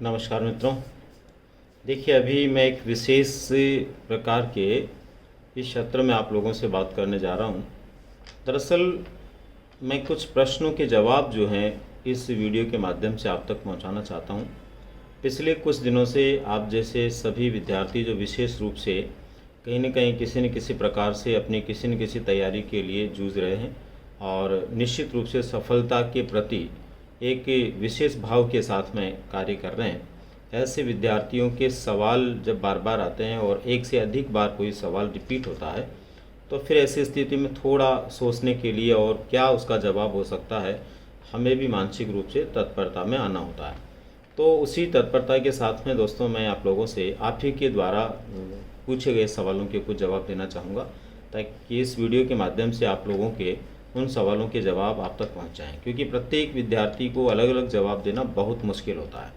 नमस्कार मित्रों। देखिए, अभी मैं एक विशेष प्रकार के इस क्षेत्र में आप लोगों से बात करने जा रहा हूं। दरअसल मैं कुछ प्रश्नों के जवाब जो हैं इस वीडियो के माध्यम से आप तक पहुंचाना चाहता हूं। पिछले कुछ दिनों से आप जैसे सभी विद्यार्थी जो विशेष रूप से कहीं न कहीं किसी न किसी प्रकार से अपनी किसी न किसी तैयारी के लिए जूझ रहे हैं और निश्चित रूप से सफलता के प्रति एक विशेष भाव के साथ में कार्य कर रहे हैं। ऐसे विद्यार्थियों के सवाल जब बार बार आते हैं और एक से अधिक बार कोई सवाल रिपीट होता है, तो फिर ऐसी स्थिति में थोड़ा सोचने के लिए और क्या उसका जवाब हो सकता है, हमें भी मानसिक रूप से तत्परता में आना होता है। तो उसी तत्परता के साथ में दोस्तों, मैं आप लोगों से आप ही के द्वारा पूछे गए सवालों के कुछ जवाब देना चाहूँगा, ताकि इस वीडियो के माध्यम से आप लोगों के उन सवालों के जवाब आप तक पहुंच जाएं, क्योंकि प्रत्येक विद्यार्थी को अलग अलग जवाब देना बहुत मुश्किल होता है।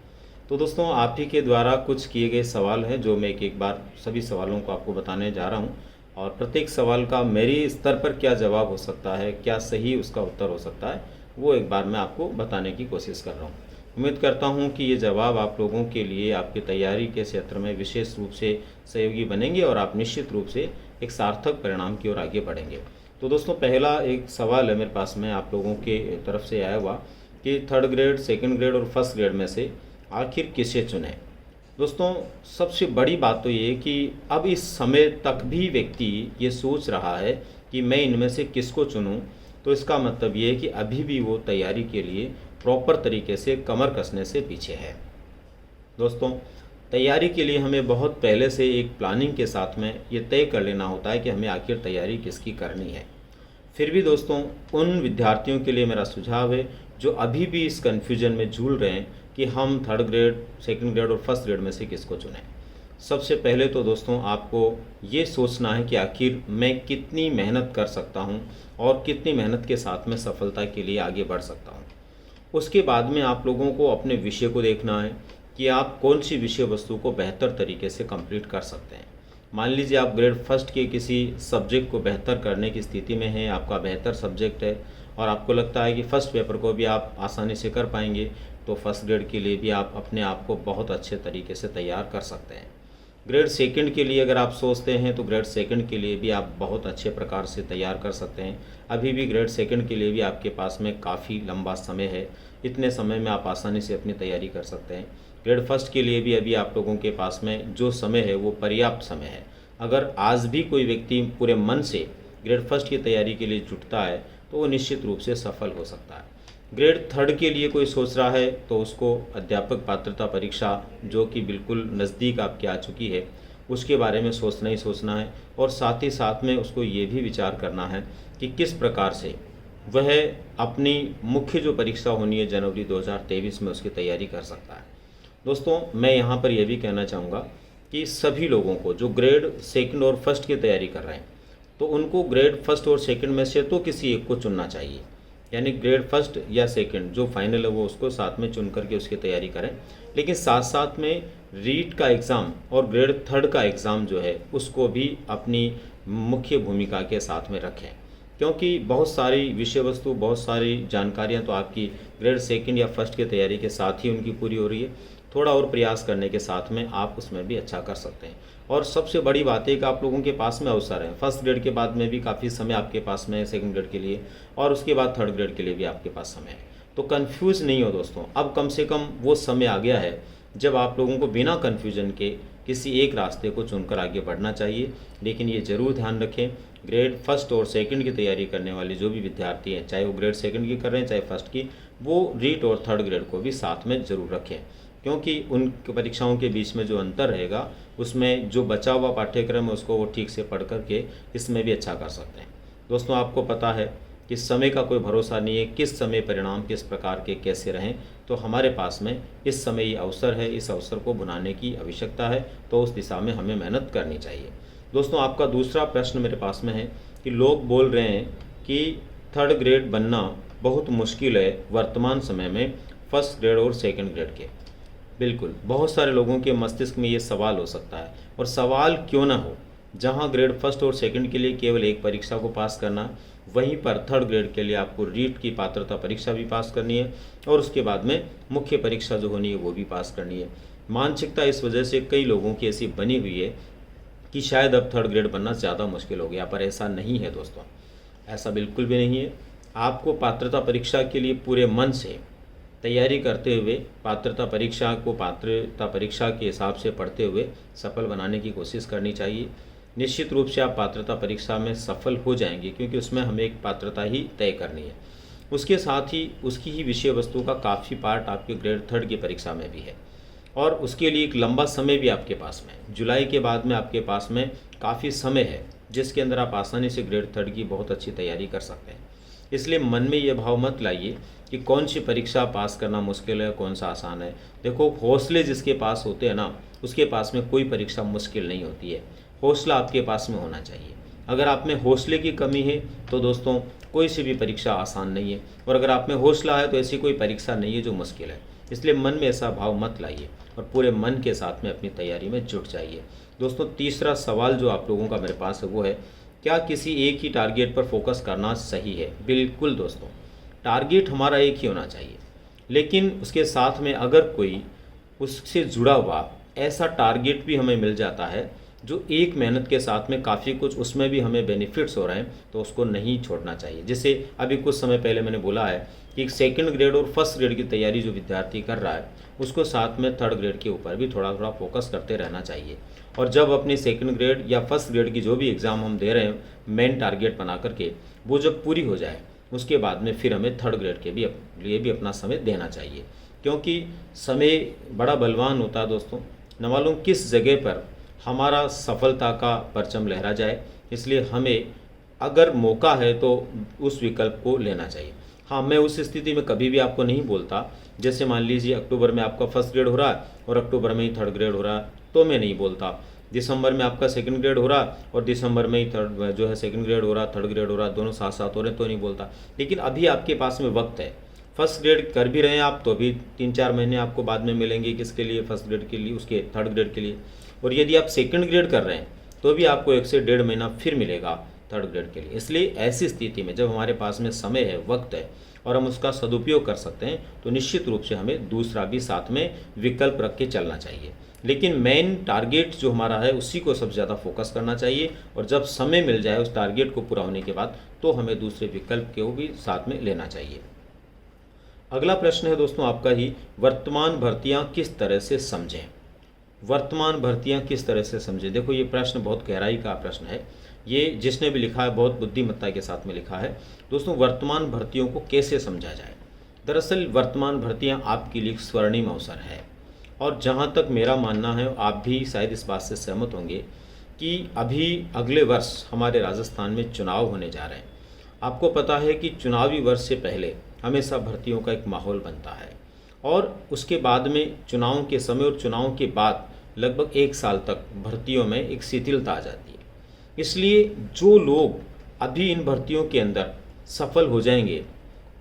तो दोस्तों, आप ही के द्वारा कुछ किए गए सवाल हैं जो मैं एक बार सभी सवालों को आपको बताने जा रहा हूं, और प्रत्येक सवाल का मेरे स्तर पर क्या जवाब हो सकता है, क्या सही उसका उत्तर हो सकता है, वो एक बार मैं आपको बताने की कोशिश कर रहा हूँ। उम्मीद करता हूँ कि ये जवाब आप लोगों के लिए आपकी तैयारी के क्षेत्र में विशेष रूप से सहयोगी बनेंगे और आप निश्चित रूप से एक सार्थक परिणाम की ओर आगे बढ़ेंगे। तो दोस्तों, पहला एक सवाल है मेरे पास में आप लोगों के तरफ से आया हुआ कि थर्ड ग्रेड, सेकंड ग्रेड और फर्स्ट ग्रेड में से आखिर किसे चुनें। दोस्तों, सबसे बड़ी बात तो ये कि अब इस समय तक भी व्यक्ति ये सोच रहा है कि मैं इनमें से किसको चुनूं, तो इसका मतलब ये है कि अभी भी वो तैयारी के लिए प्रॉपर तरीके से कमर कसने से पीछे है। दोस्तों, तैयारी के लिए हमें बहुत पहले से एक प्लानिंग के साथ में ये तय कर लेना होता है कि हमें आखिर तैयारी किसकी करनी है। फिर भी दोस्तों, उन विद्यार्थियों के लिए मेरा सुझाव है जो अभी भी इस कन्फ्यूजन में झूल रहे हैं कि हम थर्ड ग्रेड, सेकंड ग्रेड और फर्स्ट ग्रेड में से किसको चुनें। सबसे पहले तो दोस्तों, आपको ये सोचना है कि आखिर मैं कितनी मेहनत कर सकता हूँ और कितनी मेहनत के साथ में सफलता के लिए आगे बढ़ सकता हूँ। उसके बाद में आप लोगों को अपने विषय को देखना है कि आप कौन सी विषय वस्तु को बेहतर तरीके से कंप्लीट कर सकते हैं। मान लीजिए आप ग्रेड फर्स्ट के किसी सब्जेक्ट को बेहतर करने की स्थिति में हैं, आपका बेहतर सब्जेक्ट है और आपको लगता है कि फ़र्स्ट पेपर को भी आप आसानी से कर पाएंगे, तो फर्स्ट ग्रेड के लिए भी आप अपने आप को बहुत अच्छे तरीके से तैयार कर सकते हैं। ग्रेड सेकंड के लिए अगर आप सोचते हैं तो ग्रेड सेकंड के लिए भी आप बहुत अच्छे प्रकार से तैयार कर सकते हैं। अभी भी ग्रेड सेकंड के लिए भी आपके पास में काफ़ी लंबा समय है, इतने समय में आप आसानी से अपनी तैयारी कर सकते हैं। ग्रेड फर्स्ट के लिए भी अभी आप लोगों के पास में जो समय है वो पर्याप्त समय है। अगर आज भी कोई व्यक्ति पूरे मन से ग्रेड फर्स्ट की तैयारी के लिए जुटता है तो वो निश्चित रूप से सफल हो सकता है। ग्रेड थर्ड के लिए कोई सोच रहा है तो उसको अध्यापक पात्रता परीक्षा, जो कि बिल्कुल नज़दीक आपके आ चुकी है, उसके बारे में सोचना ही सोचना है। और साथ ही साथ में उसको ये भी विचार करना है कि किस प्रकार से वह अपनी मुख्य जो परीक्षा होनी है जनवरी 2023 में, उसकी तैयारी कर सकता है। दोस्तों, मैं यहाँ पर यह भी कहना चाहूँगा कि सभी लोगों को जो ग्रेड सेकंड और फर्स्ट की तैयारी कर रहे हैं, तो उनको ग्रेड फर्स्ट और सेकंड में से तो किसी एक को चुनना चाहिए। यानी ग्रेड फर्स्ट या सेकंड जो फाइनल है वो उसको साथ में चुन करके उसकी तैयारी करें, लेकिन साथ साथ में रीट का एग्ज़ाम और ग्रेड थर्ड का एग्ज़ाम जो है उसको भी अपनी मुख्य भूमिका के साथ में रखें, क्योंकि बहुत सारी विषय वस्तु, बहुत सारी जानकारियाँ तो आपकी ग्रेड सेकंड या फर्स्ट की तैयारी के साथ ही उनकी पूरी हो रही है। थोड़ा और प्रयास करने के साथ में आप उसमें भी अच्छा कर सकते हैं। और सबसे बड़ी बात है कि आप लोगों के पास में अवसर है। फर्स्ट ग्रेड के बाद में भी काफ़ी समय आपके पास में है सेकंड ग्रेड के लिए, और उसके बाद थर्ड ग्रेड के लिए भी आपके पास समय है। तो कंफ्यूज नहीं हो दोस्तों, अब कम से कम वो समय आ गया है जब आप लोगों को बिना कन्फ्यूजन के किसी एक रास्ते को चुनकर आगे बढ़ना चाहिए। लेकिन ये ज़रूर ध्यान रखें, ग्रेड फर्स्ट और सेकंड की तैयारी करने वाले जो भी विद्यार्थी हैं, चाहे वो ग्रेड सेकंड की कर रहे हैं चाहे फर्स्ट की, वो रीट और थर्ड ग्रेड को भी साथ में ज़रूर रखें, क्योंकि उन परीक्षाओं के बीच में जो अंतर रहेगा उसमें जो बचा हुआ पाठ्यक्रम है उसको वो ठीक से पढ़ करके इसमें भी अच्छा कर सकते हैं। दोस्तों, आपको पता है कि समय का कोई भरोसा नहीं है, किस समय परिणाम किस प्रकार के कैसे रहें। तो हमारे पास में इस समय ये अवसर है, इस अवसर को भुनाने की आवश्यकता है, तो उस दिशा में हमें मेहनत करनी चाहिए। दोस्तों, आपका दूसरा प्रश्न मेरे पास में है कि लोग बोल रहे हैं कि थर्ड ग्रेड बनना बहुत मुश्किल है वर्तमान समय में फर्स्ट ग्रेड और सेकंड ग्रेड के। बिल्कुल, बहुत सारे लोगों के मस्तिष्क में ये सवाल हो सकता है, और सवाल क्यों ना हो, जहां ग्रेड फर्स्ट और सेकंड के लिए केवल एक परीक्षा को पास करना, वहीं पर थर्ड ग्रेड के लिए आपको रीट की पात्रता परीक्षा भी पास करनी है और उसके बाद में मुख्य परीक्षा जो होनी है वो भी पास करनी है। मानसिकता इस वजह से कई लोगों की ऐसी बनी हुई है कि शायद अब थर्ड ग्रेड बनना ज़्यादा मुश्किल हो गया, पर ऐसा नहीं है दोस्तों, ऐसा बिल्कुल भी नहीं है। आपको पात्रता परीक्षा के लिए पूरे मन से तैयारी करते हुए पात्रता परीक्षा के हिसाब से पढ़ते हुए सफल बनाने की कोशिश करनी चाहिए। निश्चित रूप से आप पात्रता परीक्षा में सफल हो जाएंगे, क्योंकि उसमें हमें एक पात्रता ही तय करनी है। उसके साथ ही उसकी ही विषय वस्तु का काफ़ी पार्ट आपके ग्रेड थर्ड की परीक्षा में भी है और उसके लिए एक लंबा समय भी आपके पास में है। जुलाई के बाद में आपके पास में काफ़ी समय है जिसके अंदर आप आसानी से ग्रेड थर्ड की बहुत अच्छी तैयारी कर सकते हैं। इसलिए मन में ये भाव मत लाइए कि कौन सी परीक्षा पास करना मुश्किल है, कौन सा आसान है। देखो, हौसले जिसके पास होते हैं ना, उसके पास में कोई परीक्षा मुश्किल नहीं होती है। हौसला आपके पास में होना चाहिए। अगर आप में हौसले की कमी है तो दोस्तों कोई सी भी परीक्षा आसान नहीं है, और अगर आप में हौसला है तो ऐसी कोई परीक्षा नहीं है जो मुश्किल है। इसलिए मन में ऐसा भाव मत लाइए और पूरे मन के साथ में अपनी तैयारी में जुट जाइए। दोस्तों, तीसरा सवाल जो आप लोगों का मेरे पास है वो है, क्या किसी एक ही टारगेट पर फोकस करना सही है? बिल्कुल दोस्तों, टारगेट हमारा एक ही होना चाहिए, लेकिन उसके साथ में अगर कोई उससे जुड़ा हुआ ऐसा टारगेट भी हमें मिल जाता है जो एक मेहनत के साथ में काफ़ी कुछ उसमें भी हमें बेनिफिट्स हो रहे हैं, तो उसको नहीं छोड़ना चाहिए। जैसे अभी कुछ समय पहले मैंने बोला है कि सेकंड ग्रेड और फर्स्ट ग्रेड की तैयारी जो विद्यार्थी कर रहा है उसको साथ में थर्ड ग्रेड के ऊपर भी थोड़ा थोड़ा फोकस करते रहना चाहिए। और जब अपनी सेकंड ग्रेड या फर्स्ट ग्रेड की जो भी एग्ज़ाम हम दे रहे हैं मेन टारगेट बना करके, वो जब पूरी हो जाए उसके बाद में फिर हमें थर्ड ग्रेड के लिए भी अपना समय देना चाहिए, क्योंकि समय बड़ा बलवान होता है दोस्तों। न मालूम किस जगह पर हमारा सफलता का परचम लहरा जाए, इसलिए हमें अगर मौका है तो उस विकल्प को लेना चाहिए। हाँ, मैं उस स्थिति में कभी भी आपको नहीं बोलता, जैसे मान लीजिए अक्टूबर में आपका फर्स्ट ग्रेड हो रहा है और अक्टूबर में ही थर्ड ग्रेड हो रहा है, तो मैं नहीं बोलता। दिसंबर में आपका सेकंड ग्रेड हो रहा है और दिसंबर में ही थर्ड जो है सेकंड ग्रेड हो रहा है, थर्ड ग्रेड हो रहा है, दोनों साथ साथ हो रहे हैं, तो नहीं बोलता। लेकिन अभी आपके पास में वक्त है, फर्स्ट ग्रेड कर भी रहे हैं आप तो भी 3-4 महीने आपको बाद में मिलेंगे, किसके लिए? फर्स्ट ग्रेड के लिए, उसके थर्ड ग्रेड के लिए। और यदि आप सेकंड ग्रेड कर रहे हैं तो भी आपको 1 से 1.5 महीना फिर मिलेगा थर्ड ग्रेड के लिए। इसलिए ऐसी स्थिति में जब हमारे पास में समय है, वक्त है और हम उसका सदुपयोग कर सकते हैं, तो निश्चित रूप से हमें दूसरा भी साथ में विकल्प रख के चलना चाहिए। लेकिन मेन टारगेट जो हमारा है उसी को सबसे ज़्यादा फोकस करना चाहिए, और जब समय मिल जाए उस टारगेट को पूरा होने के बाद तो हमें दूसरे विकल्प को भी साथ में लेना चाहिए। अगला प्रश्न है दोस्तों आपका ही, वर्तमान भर्तियाँ किस तरह से समझें? वर्तमान भर्तियां किस तरह से समझें? देखो, ये प्रश्न बहुत गहराई का प्रश्न है। ये जिसने भी लिखा है बहुत बुद्धिमत्ता के साथ में लिखा है। दोस्तों, वर्तमान भर्तियों को कैसे समझा जाए? दरअसल वर्तमान भर्तियां आपके लिए स्वर्णिम अवसर है, और जहां तक मेरा मानना है, आप भी शायद इस बात से सहमत होंगे कि अभी अगले वर्ष हमारे राजस्थान में चुनाव होने जा रहे हैं। आपको पता है कि चुनावी वर्ष से पहले हमेशा भर्तियों का एक माहौल बनता है, और उसके बाद में चुनाव के समय और चुनाव के बाद लगभग 1 साल तक भर्तियों में एक शिथिलता आ जाती है। इसलिए जो लोग अभी इन भर्तियों के अंदर सफल हो जाएंगे,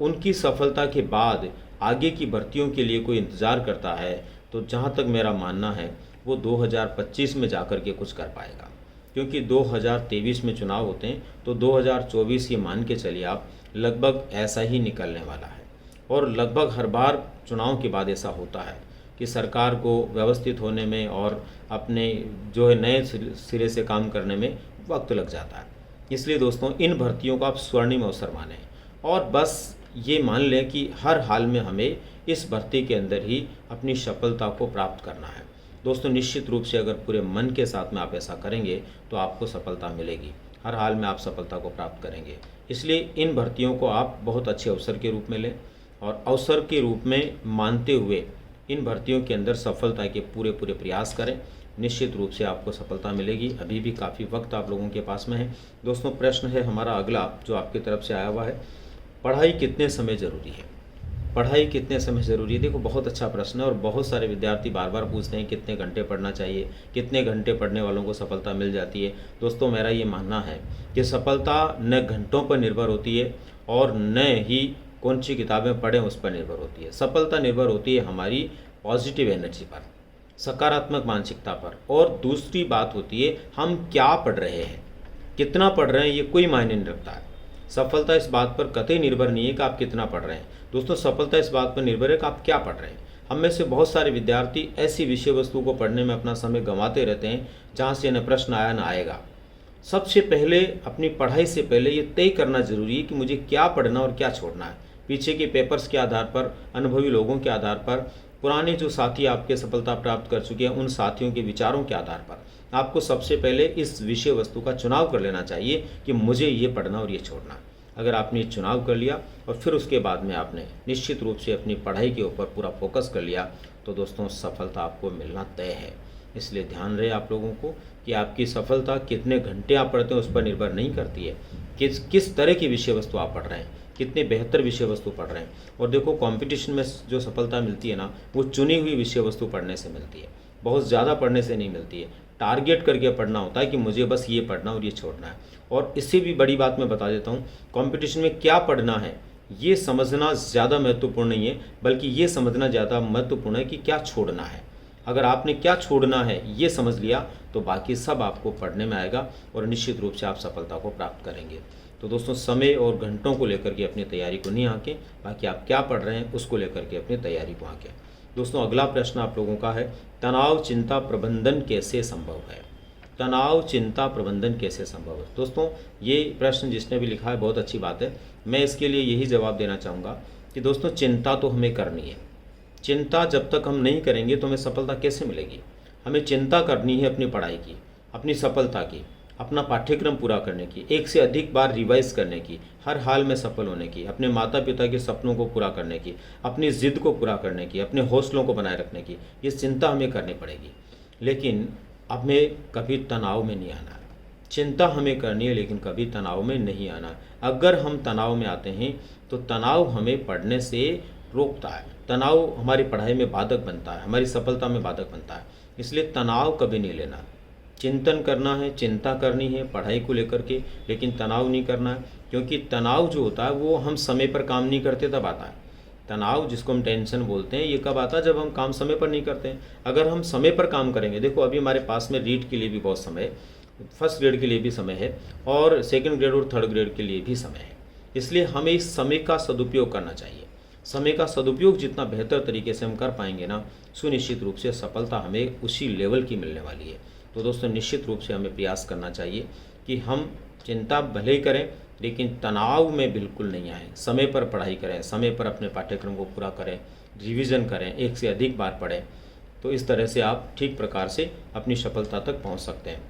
उनकी सफलता के बाद आगे की भर्तियों के लिए कोई इंतज़ार करता है, तो जहाँ तक मेरा मानना है वो 2025 में जाकर के कुछ कर पाएगा, क्योंकि 2023 में चुनाव होते हैं, तो 2024 ये मान के चलिए आप लगभग ऐसा ही निकलने वाला है। और लगभग हर बार चुनाव के बाद ऐसा होता है कि सरकार को व्यवस्थित होने में और अपने जो है नए सिरे से काम करने में वक्त लग जाता है। इसलिए दोस्तों, इन भर्तियों को आप स्वर्णिम अवसर मानें और बस ये मान लें कि हर हाल में हमें इस भर्ती के अंदर ही अपनी सफलता को प्राप्त करना है। दोस्तों, निश्चित रूप से अगर पूरे मन के साथ में आप ऐसा करेंगे तो आपको सफलता मिलेगी, हर हाल में आप सफलता को प्राप्त करेंगे। इसलिए इन भर्तियों को आप बहुत अच्छे अवसर के रूप में लें और अवसर के रूप में मानते हुए इन भर्तियों के अंदर सफलता के पूरे प्रयास करें। निश्चित रूप से आपको सफलता मिलेगी। अभी भी काफ़ी वक्त आप लोगों के पास में है। दोस्तों, प्रश्न है हमारा अगला जो आपकी तरफ से आया हुआ है, पढ़ाई कितने समय ज़रूरी है? पढ़ाई कितने समय ज़रूरी है? देखो, बहुत अच्छा प्रश्न है और बहुत सारे विद्यार्थी बार बार पूछते हैं कितने घंटे पढ़ना चाहिए, कितने घंटे पढ़ने वालों को सफलता मिल जाती है। दोस्तों, मेरा ये मानना है कि सफलता न घंटों पर निर्भर होती है और न ही कौन सी किताबें पढ़ें उस पर निर्भर होती है। सफलता निर्भर होती है हमारी पॉजिटिव एनर्जी पर। सकारात्मक मानसिकता पर। और दूसरी बात होती है हम क्या पढ़ रहे हैं, कितना पढ़ रहे हैं, ये कोई मायने नहीं रखता है। सफलता इस बात पर कतई निर्भर नहीं है कि आप कितना पढ़ रहे हैं दोस्तों, सफलता इस बात पर निर्भर है कि आप क्या पढ़ रहे हैं। हम में से बहुत सारे विद्यार्थी ऐसी विषय वस्तु को पढ़ने में अपना समय गंवाते रहते हैं जहाँ से न प्रश्न आया न आएगा। सबसे पहले अपनी पढ़ाई से पहले ये तय करना जरूरी है कि मुझे क्या पढ़ना और क्या छोड़ना है। पीछे के पेपर्स के आधार पर, अनुभवी लोगों के आधार पर, पुराने जो साथी आपके सफलता प्राप्त कर चुके हैं उन साथियों के विचारों के आधार पर आपको सबसे पहले इस विषय वस्तु का चुनाव कर लेना चाहिए कि मुझे ये पढ़ना और ये छोड़ना। अगर आपने ये चुनाव कर लिया और फिर उसके बाद में आपने निश्चित रूप से अपनी पढ़ाई के ऊपर पूरा फोकस कर लिया तो दोस्तों सफलता आपको मिलना तय है। इसलिए ध्यान रहे आप लोगों को कि आपकी सफलता कितने घंटे आप पढ़ते हैं उस पर निर्भर नहीं करती है, किस तरह की विषय वस्तु आप पढ़ रहे हैं, कितने बेहतर विषय वस्तु पढ़ रहे हैं। और देखो कंपटीशन में जो सफलता मिलती है ना, वो चुनी हुई विषय वस्तु पढ़ने से मिलती है, बहुत ज़्यादा पढ़ने से नहीं मिलती है। टारगेट करके पढ़ना होता है कि मुझे बस ये पढ़ना और ये छोड़ना है। और इससे भी बड़ी बात मैं बता देता हूँ, कंपटीशन में क्या पढ़ना है ये समझना ज़्यादा महत्वपूर्ण नहीं है, बल्कि ये समझना ज़्यादा महत्वपूर्ण है कि क्या छोड़ना है। अगर आपने क्या छोड़ना है ये समझ लिया तो बाकी सब आपको पढ़ने में आएगा और निश्चित रूप से आप सफलता को प्राप्त करेंगे। तो दोस्तों समय और घंटों को लेकर के अपनी तैयारी को नहीं आंकें, बाकी आप क्या पढ़ रहे हैं उसको लेकर के अपनी तैयारी को आंकें। दोस्तों अगला प्रश्न आप लोगों का है, तनाव चिंता प्रबंधन कैसे संभव है। तनाव चिंता प्रबंधन कैसे संभव है। दोस्तों ये प्रश्न जिसने भी लिखा है बहुत अच्छी बात है। मैं इसके लिए यही जवाब देना चाहूँगा कि दोस्तों चिंता तो हमें करनी है। चिंता जब तक हम नहीं करेंगे तो हमें सफलता कैसे मिलेगी। हमें चिंता करनी है अपनी पढ़ाई की, अपनी सफलता की, अपना पाठ्यक्रम पूरा करने की, एक से अधिक बार रिवाइज करने की, हर हाल में सफल होने की, अपने माता पिता के सपनों को पूरा करने की, अपनी जिद को पूरा करने की, अपने हौसलों को बनाए रखने की, ये चिंता हमें करनी पड़ेगी। लेकिन हमें कभी तनाव में नहीं आना। चिंता हमें करनी है लेकिन कभी तनाव में नहीं आना। अगर हम तनाव में आते हैं तो तनाव हमें पढ़ने से रोकता है, तनाव हमारी पढ़ाई में बाधक बनता है, हमारी सफलता में बाधक बनता है। इसलिए तनाव कभी नहीं लेना। चिंतन करना है, चिंता करनी है पढ़ाई को लेकर के, लेकिन तनाव नहीं करना है, क्योंकि तनाव जो होता है वो हम समय पर काम नहीं करते तब आता है। तनाव जिसको हम टेंशन बोलते हैं ये कब आता है, जब हम काम समय पर नहीं करते हैं। अगर हम समय पर काम करेंगे, देखो अभी हमारे पास में रीट के लिए भी बहुत समय है, फर्स्ट ग्रेड के लिए भी समय है और सेकंड ग्रेड और थर्ड ग्रेड के लिए भी समय है। इसलिए हमें इस समय का सदुपयोग करना चाहिए। समय का सदुपयोग जितना बेहतर तरीके से हम कर पाएंगे ना, सुनिश्चित रूप से सफलता हमें उसी लेवल की मिलने वाली है। तो दोस्तों निश्चित रूप से हमें प्रयास करना चाहिए कि हम चिंता भले ही करें लेकिन तनाव में बिल्कुल नहीं आए। समय पर पढ़ाई करें, समय पर अपने पाठ्यक्रम को पूरा करें, रिवीजन करें, एक से अधिक बार पढ़ें। तो इस तरह से आप ठीक प्रकार से अपनी सफलता तक पहुंच सकते हैं।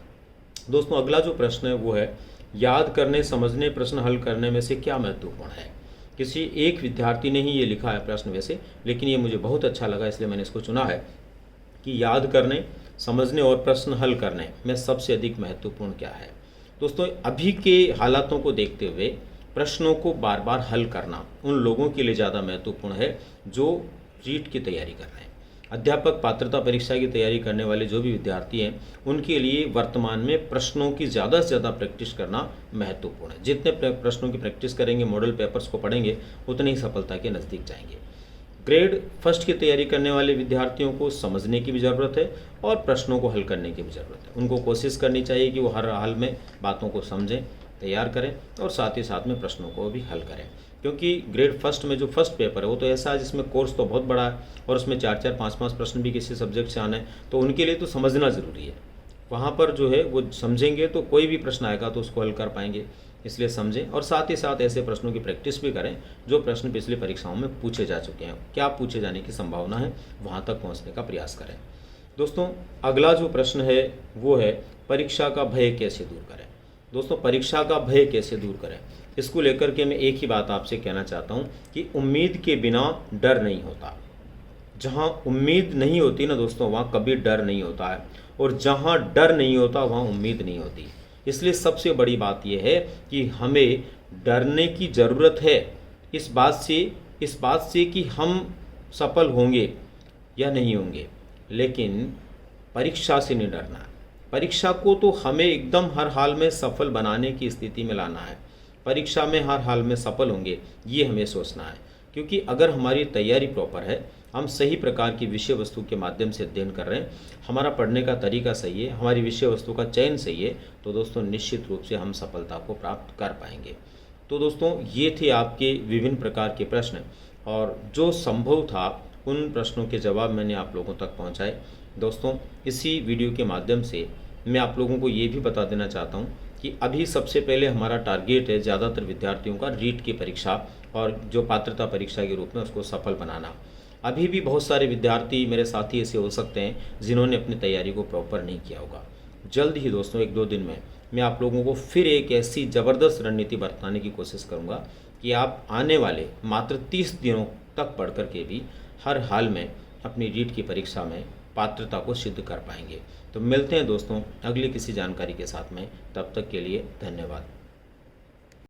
दोस्तों अगला जो प्रश्न है वो है, याद करने, समझने, प्रश्न हल करने में से क्या महत्वपूर्ण है। किसी एक विद्यार्थी ने ही ये लिखा है प्रश्न वैसे, लेकिन ये मुझे बहुत अच्छा लगा इसलिए मैंने इसको चुना है कि याद करने, समझने और प्रश्न हल करने में सबसे अधिक महत्वपूर्ण क्या है। दोस्तों अभी के हालातों को देखते हुए प्रश्नों को बार बार हल करना उन लोगों के लिए ज़्यादा महत्वपूर्ण है जो रीट की तैयारी कर रहे हैं। अध्यापक पात्रता परीक्षा की तैयारी करने वाले जो भी विद्यार्थी हैं उनके लिए वर्तमान में प्रश्नों की ज़्यादा से ज़्यादा प्रैक्टिस करना महत्वपूर्ण है। जितने प्रश्नों की प्रैक्टिस करेंगे, मॉडल पेपर्स को पढ़ेंगे, उतने ही सफलता के नज़दीक जाएंगे। ग्रेड फर्स्ट की तैयारी करने वाले विद्यार्थियों को समझने की भी ज़रूरत है और प्रश्नों को हल करने की भी ज़रूरत है। उनको कोशिश करनी चाहिए कि वो हर हाल में बातों को समझें, तैयार करें और साथ ही साथ में प्रश्नों को भी हल करें। क्योंकि ग्रेड फर्स्ट में जो फर्स्ट पेपर है वो तो ऐसा है जिसमें कोर्स तो बहुत बड़ा है और उसमें 4-4, 5-5 प्रश्न भी किसी सब्जेक्ट से आना है, तो उनके लिए तो समझना ज़रूरी है। वहाँ पर जो है वो समझेंगे तो कोई भी प्रश्न आएगा तो उसको हल कर पाएंगे, इसलिए समझें और साथ ही साथ ऐसे प्रश्नों की प्रैक्टिस भी करें जो प्रश्न पिछली परीक्षाओं में पूछे जा चुके हैं, क्या पूछे जाने की संभावना है, वहाँ तक पहुँचने का प्रयास करें। दोस्तों अगला जो प्रश्न है वो है, परीक्षा का भय कैसे दूर करें। दोस्तों परीक्षा का भय कैसे दूर करें, इसको लेकर के मैं एक ही बात आपसे कहना चाहता हूँ कि उम्मीद के बिना डर नहीं होता। जहाँ उम्मीद नहीं होती ना दोस्तों, वहाँ कभी डर नहीं होता है, और जहाँ डर नहीं होता वहाँ उम्मीद नहीं होती। इसलिए सबसे बड़ी बात यह है कि हमें डरने की ज़रूरत है इस बात से कि हम सफल होंगे या नहीं होंगे, लेकिन परीक्षा से नहीं डरना। परीक्षा को तो हमें एकदम हर हाल में सफल बनाने की स्थिति में लाना है। परीक्षा में हर हाल में सफल होंगे ये हमें सोचना है, क्योंकि अगर हमारी तैयारी प्रॉपर है, हम सही प्रकार की विषय वस्तु के माध्यम से अध्ययन कर रहे हैं, हमारा पढ़ने का तरीका सही है, हमारी विषय वस्तु का चयन सही है, तो दोस्तों निश्चित रूप से हम सफलता को प्राप्त कर पाएंगे। तो दोस्तों ये थे आपके विभिन्न प्रकार के प्रश्न, और जो संभव था उन प्रश्नों के जवाब मैंने आप लोगों तक पहुंचाए। दोस्तों इसी वीडियो के माध्यम से मैं आप लोगों को ये भी बता देना चाहता हूं कि अभी सबसे पहले हमारा टारगेट है ज़्यादातर विद्यार्थियों का रीट की परीक्षा और जो पात्रता परीक्षा के रूप में उसको सफल बनाना। अभी भी बहुत सारे विद्यार्थी मेरे साथी ऐसे हो सकते हैं जिन्होंने अपनी तैयारी को प्रॉपर नहीं किया होगा। जल्द ही दोस्तों 1-2 दिन में मैं आप लोगों को फिर एक ऐसी ज़बरदस्त रणनीति बरतने की कोशिश करूंगा कि आप आने वाले मात्र 30 दिनों तक पढ़ कर के भी हर हाल में अपनी रीट की परीक्षा में पात्रता को सिद्ध कर पाएंगे। तो मिलते हैं दोस्तों अगली किसी जानकारी के साथ में, तब तक के लिए धन्यवाद।